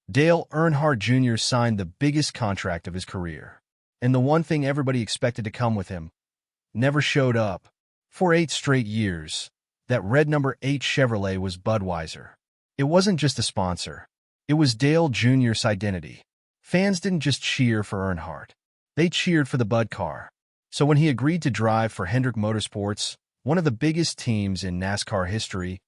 Dale Earnhardt Jr. signed the biggest contract of his career. And the one thing everybody expected to come with him never showed up. For 8 straight years, that red number 8 Chevrolet was Budweiser. It wasn't just a sponsor. It was Dale Jr.'s identity. Fans didn't just cheer for Earnhardt. They cheered for the Bud car. So when he agreed to drive for Hendrick Motorsports, one of the biggest teams in NASCAR history,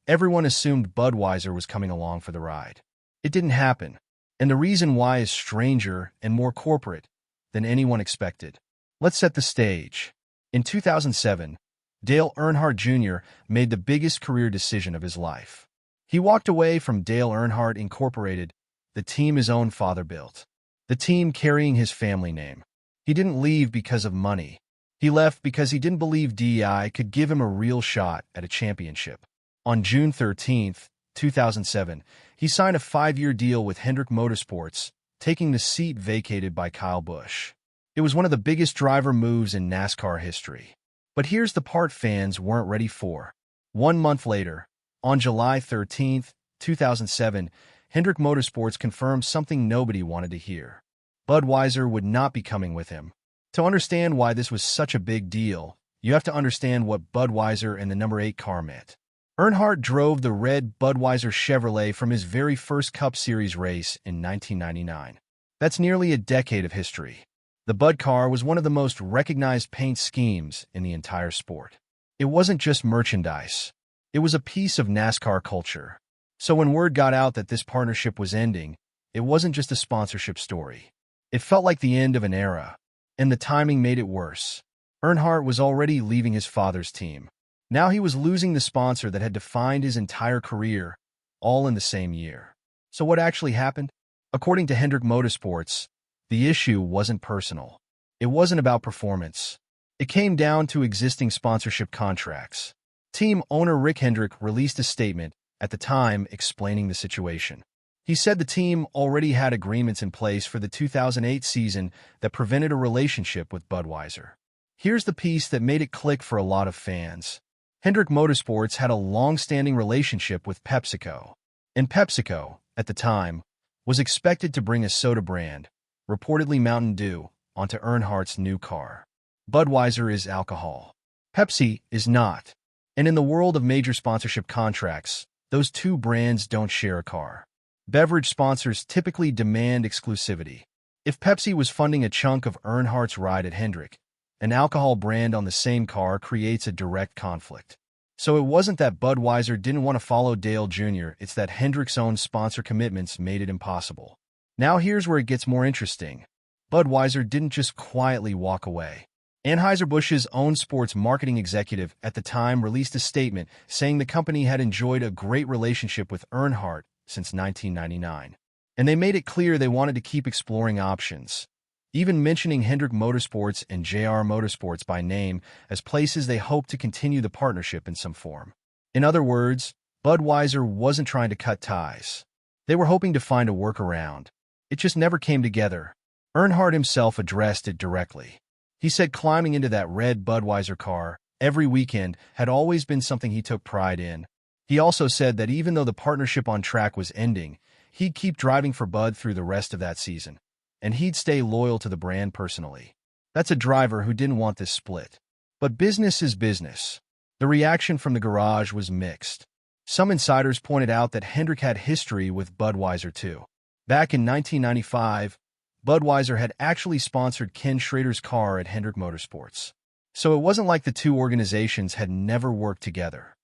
everyone assumed Budweiser was coming along for the ride. It didn't happen, and the reason why is stranger and more corporate than anyone expected. Let's set the stage. In 2007, Dale Earnhardt Jr. made the biggest career decision of his life. He walked away from Dale Earnhardt Incorporated, the team his own father built, the team carrying his family name. He didn't leave because of money. He left because he didn't believe DEI could give him a real shot at a championship. On June 13, 2007, he signed a 5-year deal with Hendrick Motorsports, taking the seat vacated by Kyle Busch. It was one of the biggest driver moves in NASCAR history. But here's the part fans weren't ready for. 1 month later, on July 13, 2007, Hendrick Motorsports confirmed something nobody wanted to hear. Budweiser would not be coming with him. To understand why this was such a big deal, you have to understand what Budweiser and the number 8 car meant. Earnhardt drove the red Budweiser Chevrolet from his very first Cup Series race in 1999. That's nearly a decade of history. The Bud car was one of the most recognized paint schemes in the entire sport. It wasn't just merchandise. It was a piece of NASCAR culture. So when word got out that this partnership was ending, it wasn't just a sponsorship story. It felt like the end of an era, and the timing made it worse. Earnhardt was already leaving his father's team. Now he was losing the sponsor that had defined his entire career, all in the same year. So what actually happened? According to Hendrick Motorsports, the issue wasn't personal. It wasn't about performance. It came down to existing sponsorship contracts. Team owner Rick Hendrick released a statement at the time explaining the situation. He said the team already had agreements in place for the 2008 season that prevented a relationship with Budweiser. Here's the piece that made it click for a lot of fans. Hendrick Motorsports had a long-standing relationship with PepsiCo, and PepsiCo, at the time, was expected to bring a soda brand, reportedly Mountain Dew, onto Earnhardt's new car. Budweiser is alcohol. Pepsi is not. And in the world of major sponsorship contracts, those two brands don't share a car. Beverage sponsors typically demand exclusivity. If Pepsi was funding a chunk of Earnhardt's ride at Hendrick, an alcohol brand on the same car creates a direct conflict. So it wasn't that Budweiser didn't want to follow Dale Jr., it's that Hendrick's own sponsor commitments made it impossible. Now here's where it gets more interesting. Budweiser didn't just quietly walk away. Anheuser-Busch's own sports marketing executive at the time released a statement saying the company had enjoyed a great relationship with Earnhardt since 1999. And they made it clear they wanted to keep exploring options, even mentioning Hendrick Motorsports and JR Motorsports by name as places they hoped to continue the partnership in some form. In other words, Budweiser wasn't trying to cut ties. They were hoping to find a workaround. It just never came together. Earnhardt himself addressed it directly. He said climbing into that red Budweiser car every weekend had always been something he took pride in. He also said that even though the partnership on track was ending, he'd keep driving for Bud through the rest of that season, and he'd stay loyal to the brand personally. That's a driver who didn't want this split. But business is business. The reaction from the garage was mixed. Some insiders pointed out that Hendrick had history with Budweiser too. Back in 1995, Budweiser had actually sponsored Ken Schrader's car at Hendrick Motorsports. So it wasn't like the two organizations had never worked together.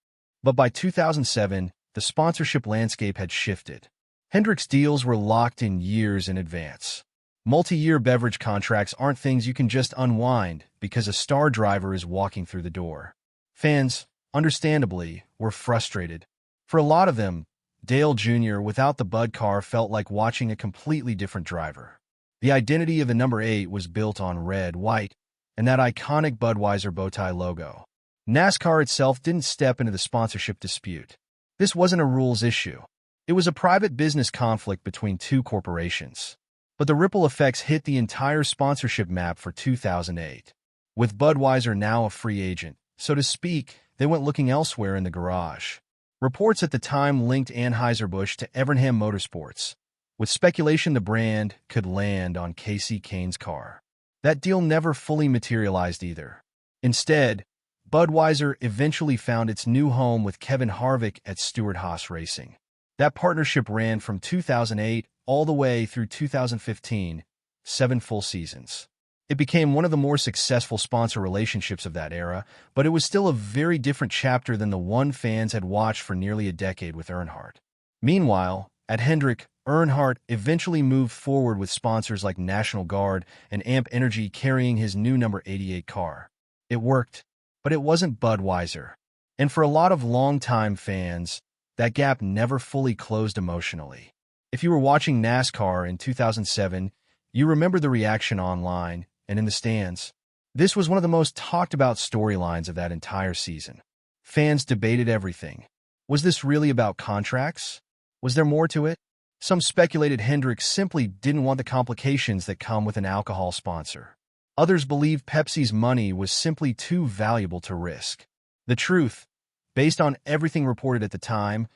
But by 2007, the sponsorship landscape had shifted. Hendrick's deals were locked in years in advance. Multi-year beverage contracts aren't things you can just unwind because a star driver is walking through the door. Fans, understandably, were frustrated. For a lot of them, Dale Jr. without the Bud car felt like watching a completely different driver. The identity of the number 8 was built on red, white, and that iconic Budweiser bowtie logo. NASCAR itself didn't step into the sponsorship dispute. This wasn't a rules issue. It was a private business conflict between two corporations. But the ripple effects hit the entire sponsorship map for 2008. With Budweiser now a free agent, so to speak, they went looking elsewhere in the garage. Reports at the time linked Anheuser-Busch to Hendrick Motorsports, with speculation the brand could land on Casey Kane's car. That deal never fully materialized either. Instead, Budweiser eventually found its new home with Kevin Harvick at Stewart-Haas Racing. That partnership ran from 2008 all the way through 2015, 7 full seasons. It became one of the more successful sponsor relationships of that era, but it was still a very different chapter than the one fans had watched for nearly a decade with Earnhardt. Meanwhile, at Hendrick, Earnhardt eventually moved forward with sponsors like National Guard and Amp Energy carrying his new number 88 car. It worked, but it wasn't Budweiser. And for a lot of longtime fans, that gap never fully closed emotionally. If you were watching NASCAR in 2007, you remember the reaction online and in the stands. This was one of the most talked about storylines of that entire season. Fans debated everything. Was this really about contracts? Was there more to it? Some speculated Hendrick simply didn't want the complications that come with an alcohol sponsor. Others believed Pepsi's money was simply too valuable to risk. The truth, based on everything reported at the time,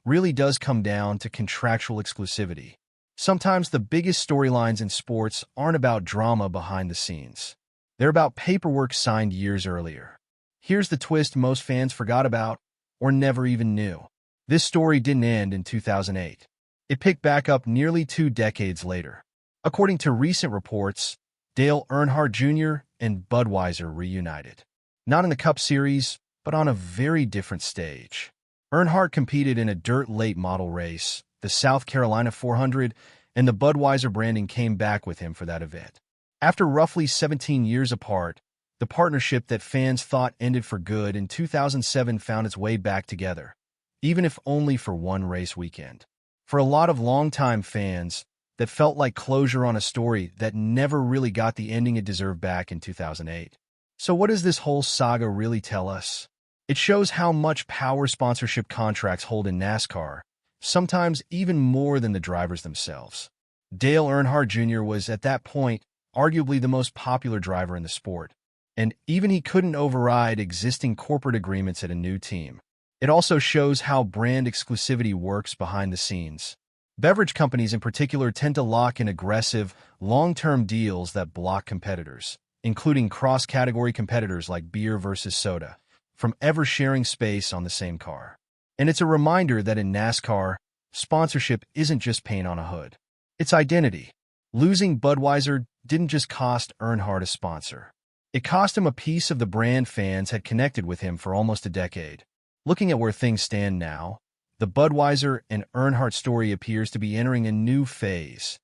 really does come down to contractual exclusivity. Sometimes the biggest storylines in sports aren't about drama behind the scenes. They're about paperwork signed years earlier. Here's the twist most fans forgot about, or never even knew. This story didn't end in 2008. It picked back up nearly 2 decades later. According to recent reports, Dale Earnhardt Jr. and Budweiser reunited. Not in the Cup Series, but on a very different stage. Earnhardt competed in a dirt late model race, the South Carolina 400, and the Budweiser branding came back with him for that event. After roughly 17 years apart, the partnership that fans thought ended for good in 2007 found its way back together, even if only for one race weekend. For a lot of longtime fans, that felt like closure on a story that never really got the ending it deserved back in 2008. So what does this whole saga really tell us? It shows how much power sponsorship contracts hold in NASCAR, sometimes even more than the drivers themselves. Dale Earnhardt Jr. was, at that point, arguably the most popular driver in the sport, and even he couldn't override existing corporate agreements at a new team. It also shows how brand exclusivity works behind the scenes. Beverage companies in particular tend to lock in aggressive, long-term deals that block competitors, including cross-category competitors like beer versus soda, from ever sharing space on the same car. And it's a reminder that in NASCAR, sponsorship isn't just paint on a hood. It's identity. Losing Budweiser didn't just cost Earnhardt a sponsor. It cost him a piece of the brand fans had connected with him for almost a decade. Looking at where things stand now, the Budweiser and Earnhardt story appears to be entering a new phase,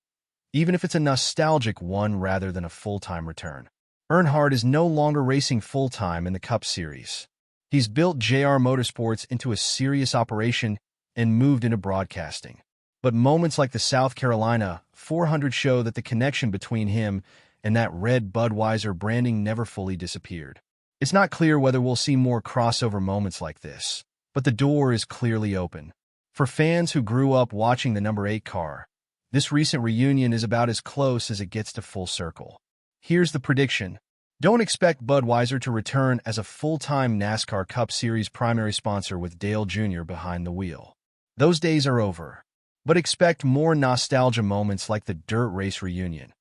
even if it's a nostalgic one rather than a full-time return. Earnhardt is no longer racing full-time in the Cup Series. He's built JR Motorsports into a serious operation and moved into broadcasting. But moments like the South Carolina 400 show that the connection between him and that red Budweiser branding never fully disappeared. It's not clear whether we'll see more crossover moments like this, but the door is clearly open. For fans who grew up watching the number 8 car, this recent reunion is about as close as it gets to full circle. Here's the prediction. Don't expect Budweiser to return as a full-time NASCAR Cup Series primary sponsor with Dale Jr. behind the wheel. Those days are over. But expect more nostalgia moments like the dirt race reunion,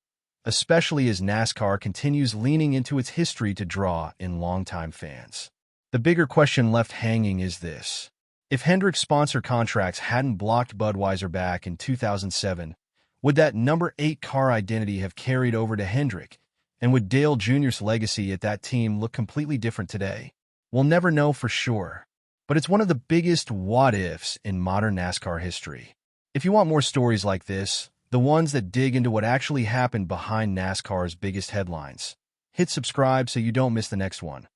especially as NASCAR continues leaning into its history to draw in longtime fans. The bigger question left hanging is this. If Hendrick's sponsor contracts hadn't blocked Budweiser back in 2007, would that number 8 car identity have carried over to Hendrick? And would Dale Jr.'s legacy at that team look completely different today? We'll never know for sure, but it's one of the biggest what-ifs in modern NASCAR history. If you want more stories like this, the ones that dig into what actually happened behind NASCAR's biggest headlines, hit subscribe so you don't miss the next one.